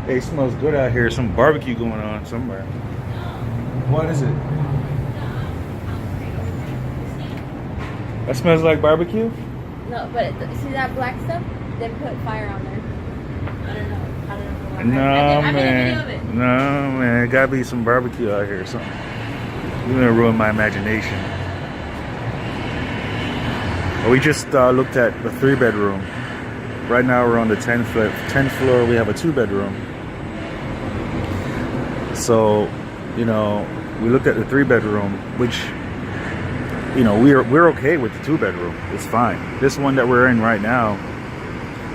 Hey, it smells good out here. Some barbecue going on somewhere. What is it? That smells like barbecue? No, but see that black stuff? They put fire on there. I don't know. I don't know. No, I made a man. video of it. No, man. It gotta be some barbecue out here or something. You're gonna ruin my imagination. We just looked at the 3-bedroom. Right now we're on the 10th floor. We have a 2-bedroom. So, you know, we looked at the 3-bedroom, which, you know, we're okay with the 2-bedroom. It's fine. This one that we're in right now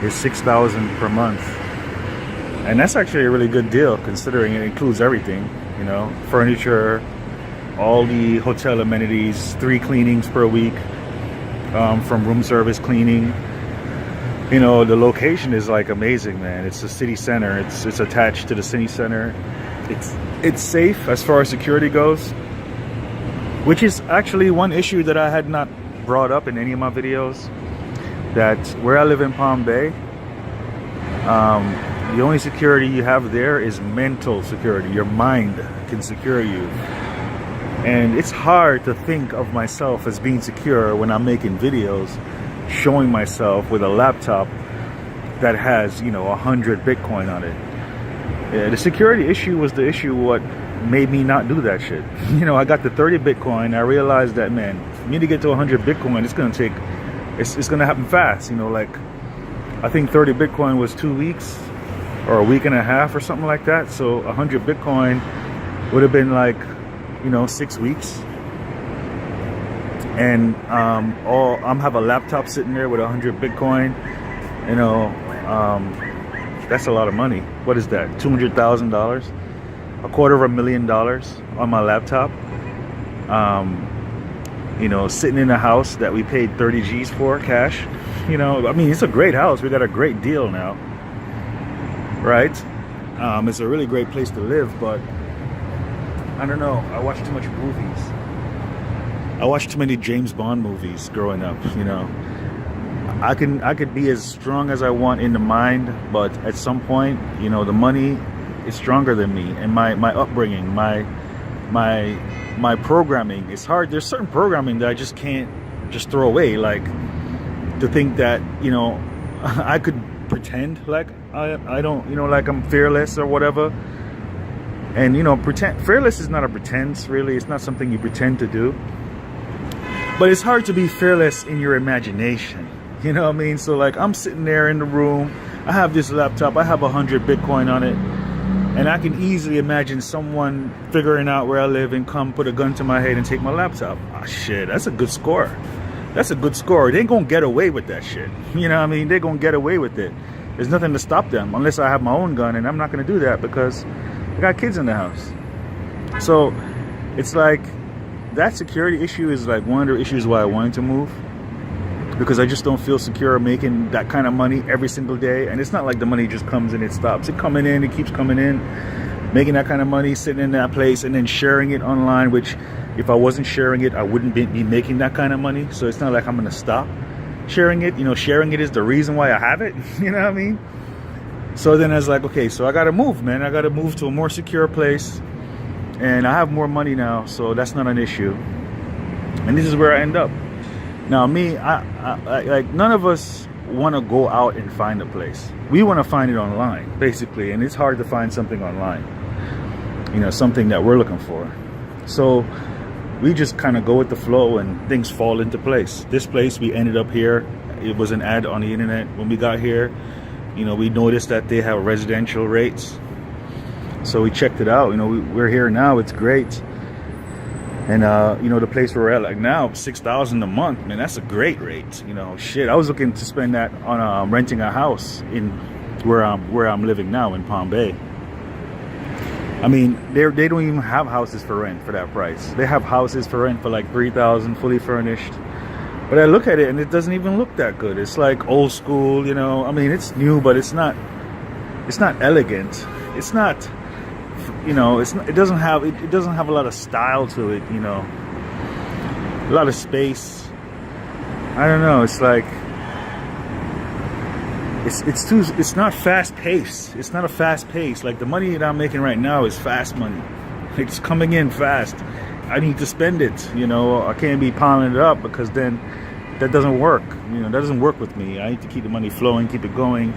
is $6,000 per month, and that's actually a really good deal considering it includes everything. You know, furniture, all the hotel amenities, 3 cleanings per week, from room service cleaning. You know, the location is like amazing, man. It's the city center. It's attached to the city center. It's safe as far as security goes, which is actually one issue that I had not brought up in any of my videos. That where I live in Palm Bay, the only security you have there is mental security. Your mind can secure you. And it's hard to think of myself as being secure when I'm making videos showing myself with a laptop that has, you know, 100 Bitcoin on it. Yeah, the security issue was the issue what made me not do that shit. You know, I got the 30 Bitcoin. I realized that, man, for me to get to 100 Bitcoin, it's gonna take, it's gonna happen fast. You know, like, I think 30 Bitcoin was 2 weeks or a week and a half or something like that. So 100 Bitcoin would have been like, you know, 6 weeks. And I'm have a laptop sitting there with 100 Bitcoin. You know, that's a lot of money. What is that? $200,000, $250,000 on my laptop. You know, sitting in a house that we paid 30 G's for cash. You know, I mean, it's a great house. We got a great deal now, right? It's a really great place to live, but I don't know. I watch too much movies. I watched too many James Bond movies growing up. You know, I could be as strong as I want in the mind, but at some point, you know, the money is stronger than me, and my upbringing, my programming. It's hard. There's certain programming that I just can't just throw away. Like, to think that, you know, I could pretend like I don't, you know, like I'm fearless or whatever. And, you know, fearless is not a pretense, really. It's not something you pretend to do. But it's hard to be fearless in your imagination. You know what I mean? So, like, I'm sitting there in the room. I have this laptop. I have 100 Bitcoin on it. And I can easily imagine someone figuring out where I live and come put a gun to my head and take my laptop. Ah, shit, that's a good score. That's a good score. They ain't gonna get away with that shit. You know what I mean? They're gonna get away with it. There's nothing to stop them unless I have my own gun, and I'm not gonna do that because I got kids in the house. So it's like that security issue is like one of the issues why I wanted to move, because I just don't feel secure making that kind of money every single day. And it's not like the money just comes and it stops. It coming in, it keeps coming in, making that kind of money, sitting in that place, and then sharing it online, which if I wasn't sharing it, I wouldn't be making that kind of money. So it's not like I'm gonna stop sharing it. You know, sharing it is the reason why I have it. You know what I mean? So then I was like, okay, so I gotta move, man. I gotta move to a more secure place, and I have more money now, so that's not an issue. And this is where I end up. Now, me, I like, none of us want to go out and find a place. We want to find it online, basically, and it's hard to find something online. You know, something that we're looking for. So we just kind of go with the flow, and things fall into place. This place, we ended up here. It was an ad on the internet. When we got here, you know, we noticed that they have residential rates. So we checked it out. You know, we're here now. It's great. And, you know, the place we're at, like now, $6,000 a month, man, that's a great rate. You know, shit, I was looking to spend that on renting a house in where I'm living now in Palm Bay. I mean, they don't even have houses for rent for that price. They have houses for rent for like $3,000, fully furnished. But I look at it and it doesn't even look that good. It's like old school, you know. I mean, it's new, but it's not elegant. It's not, you know, it doesn't have a lot of style to it, you know. A lot of space. I don't know. It's like it's not fast paced. It's not a fast pace. Like the money that I'm making right now is fast money. It's coming in fast. I need to spend it. You know, I can't be piling it up because then that doesn't work. You know, that doesn't work with me. I need to keep the money flowing, keep it going.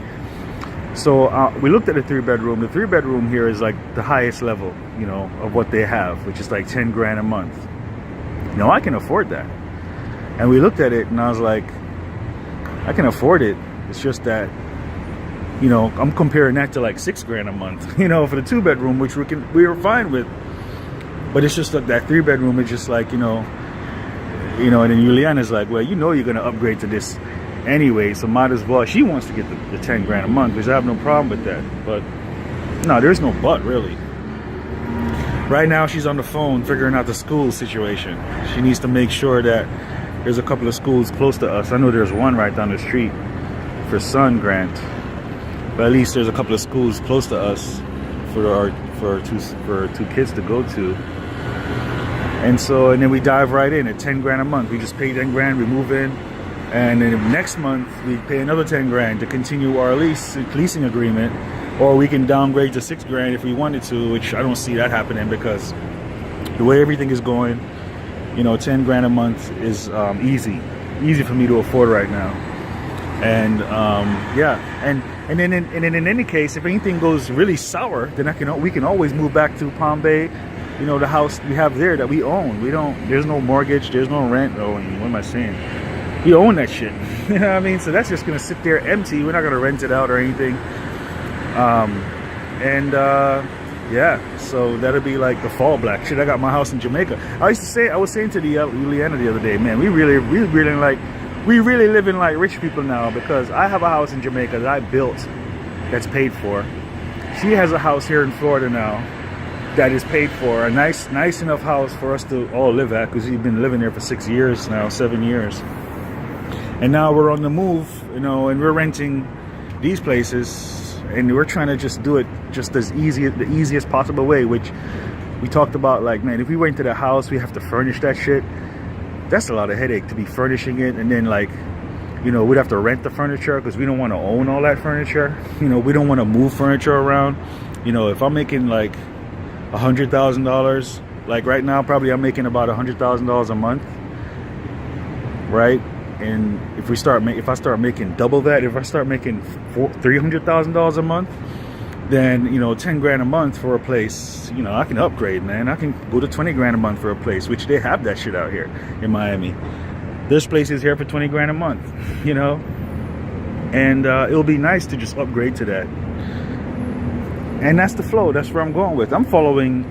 So we looked at a 3-bedroom. The 3-bedroom here is like the highest level, you know, of what they have, which is like 10 grand a month. You know, I can afford that. And we looked at it and I was like, I can afford it. It's just that, you know, I'm comparing that to like 6 grand a month, you know, for the 2-bedroom, which we were fine with. But it's just like that 3-bedroom is just like, you know, and then Juliana's like, well, you know, you're going to upgrade to this anyway, so might as well. She wants to get the 10 grand a month, which I have no problem with that. But no, there's no but really. Right now she's on the phone figuring out the school situation. She needs to make sure that there's a couple of schools close to us. I know there's one right down the street for Sun Grant, but at least there's a couple of schools close to us for two kids to go to. And then we dive right in at 10 grand a month. We just pay 10 grand, we move in. And then next month, we pay another 10 grand to continue our leasing agreement, or we can downgrade to 6 grand if we wanted to, which I don't see that happening because the way everything is going, you know, 10 grand a month is easy for me to afford right now. And yeah, and then in any case, if anything goes really sour, then we can always move back to Palm Bay. You know, the house we have there that we own. There's no mortgage, there's no rent. Oh, what am I saying? We own that shit. You know what I mean? So that's just gonna sit there empty. We're not gonna rent it out or anything. Yeah, so that'll be like the fallback. Shit, I got my house in Jamaica. I was saying to Juliana the other day, man, we really live in like rich people now, because I have a house in Jamaica that I built that's paid for. She has a house here in Florida now that is paid for, a nice enough house for us to all live at, because we've been living there for 6 years now, 7 years. And now we're on the move, you know, and we're renting these places, and we're trying to just do it just the easiest possible way, which we talked about. Like, man, if we went to the house, we have to furnish that shit. That's a lot of headache to be furnishing it, and then, like, you know, we'd have to rent the furniture because we don't want to own all that furniture. You know, we don't want to move furniture around. You know, if I'm making like $100,000, like right now, probably I'm making about $100,000 a month, right? And if I start making double that, if I start making $300,000 a month, then, you know, 10 grand a month for a place, you know, I can upgrade, man. I can go to 20 grand a month for a place, which they have that shit out here in Miami. There's places here for 20 grand a month, you know, and it'll be nice to just upgrade to that. And that's the flow. That's where I'm going with. I'm following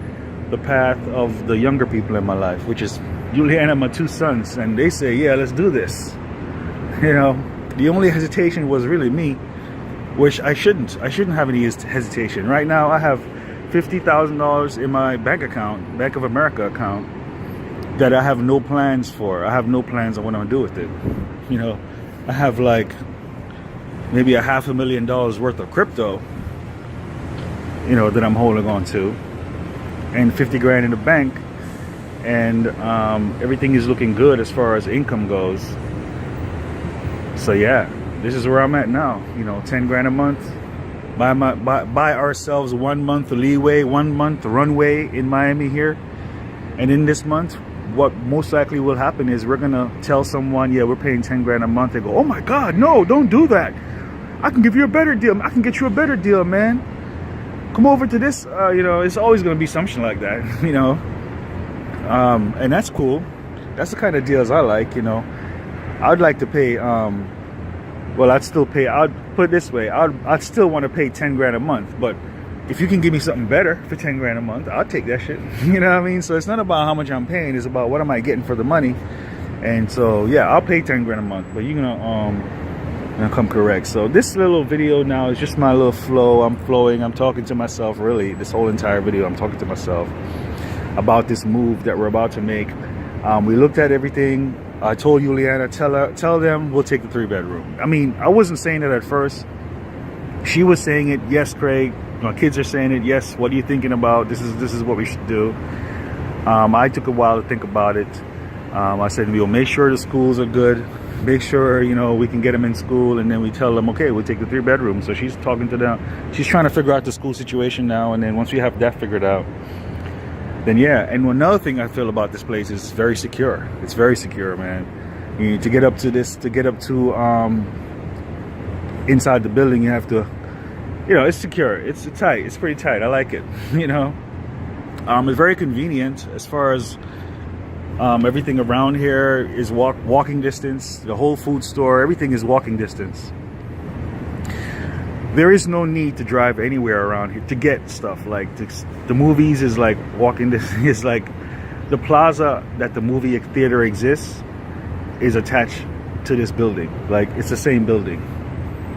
the path of the younger people in my life, which is Juliana and my 2 sons, and they say, yeah, let's do this. You know, the only hesitation was really me, which I shouldn't have any hesitation. Right now I have $50,000 in my bank account, Bank of America account, that I have no plans for. I have no plans on what I'm gonna do with it. You know, I have like maybe $500,000 worth of crypto, you know, that I'm holding on to, and 50 grand in the bank, and everything is looking good as far as income goes. So yeah, this is where I'm at now. You know, 10 grand a month. Buy ourselves 1 month leeway, 1 month runway in Miami here. And in this month, what most likely will happen is we're gonna tell someone, yeah, we're paying 10 grand a month. They go, oh my God, no, don't do that. I can give you a better deal. I can get you a better deal, man. Come over to this. You know, it's always gonna be something like that, you know. And that's cool. That's the kind of deals I like, you know. I'd like to pay, well, I'd still pay, I'd put it this way, I'd still want to pay 10 grand a month, but if you can give me something better for 10 grand a month, I'll take that shit. You know what I mean? So it's not about how much I'm paying, it's about what am I getting for the money. And so, yeah, I'll pay 10 grand a month, but you're gonna come correct. So this little video now is just my little flow. I'm flowing, I'm talking to myself, really. This whole entire video, I'm talking to myself about this move that we're about to make. We looked at everything. I told Juliana, tell them we'll take the 3-bedroom. I mean, I wasn't saying it at first. She was saying it, yes, Craig. My kids are saying it, yes. What are you thinking about? This is what we should do. I took a while to think about it. I said we'll make sure the schools are good. make sure, you know, we can get them in school, and then we tell them, okay, we'll take the 3-bedroom. So she's talking to them. She's trying to figure out the school situation now, and then once we have that figured out, then yeah. And another thing I feel about this place is very secure. It's very secure, man. You need to get up to inside the building, you have to, you know, it's secure. It's tight. It's pretty tight. I like it. You know, it's very convenient as far as everything around here is walking distance. The whole food store, everything is walking distance. There is no need to drive anywhere around here to get stuff. Like the movies is like walking distance. It's like the plaza that the movie theater exists is attached to this building. Like it's the same building.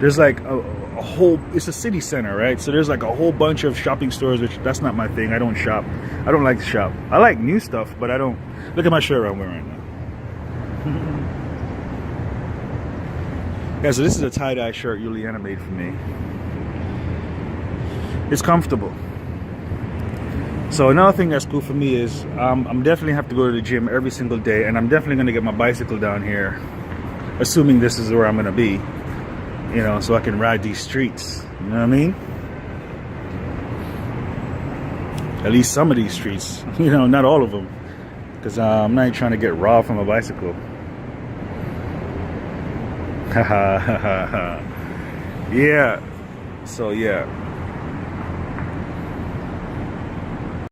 There's like a whole, it's a city center, right? So there's like a whole bunch of shopping stores, which that's not my thing. I don't shop. I don't like to shop. I like new stuff, but I don't. Look at my shirt I'm wearing right now. Yeah, so this is a tie-dye shirt Juliana made for me. It's comfortable. So another thing that's cool for me is I'm definitely have to go to the gym every single day, and I'm definitely going to get my bicycle down here, assuming this is where I'm going to be, you know, so I can ride these streets. You know what I mean? At least some of these streets, you know, not all of them, because I'm not even trying to get robbed from a bicycle. Yeah. So yeah.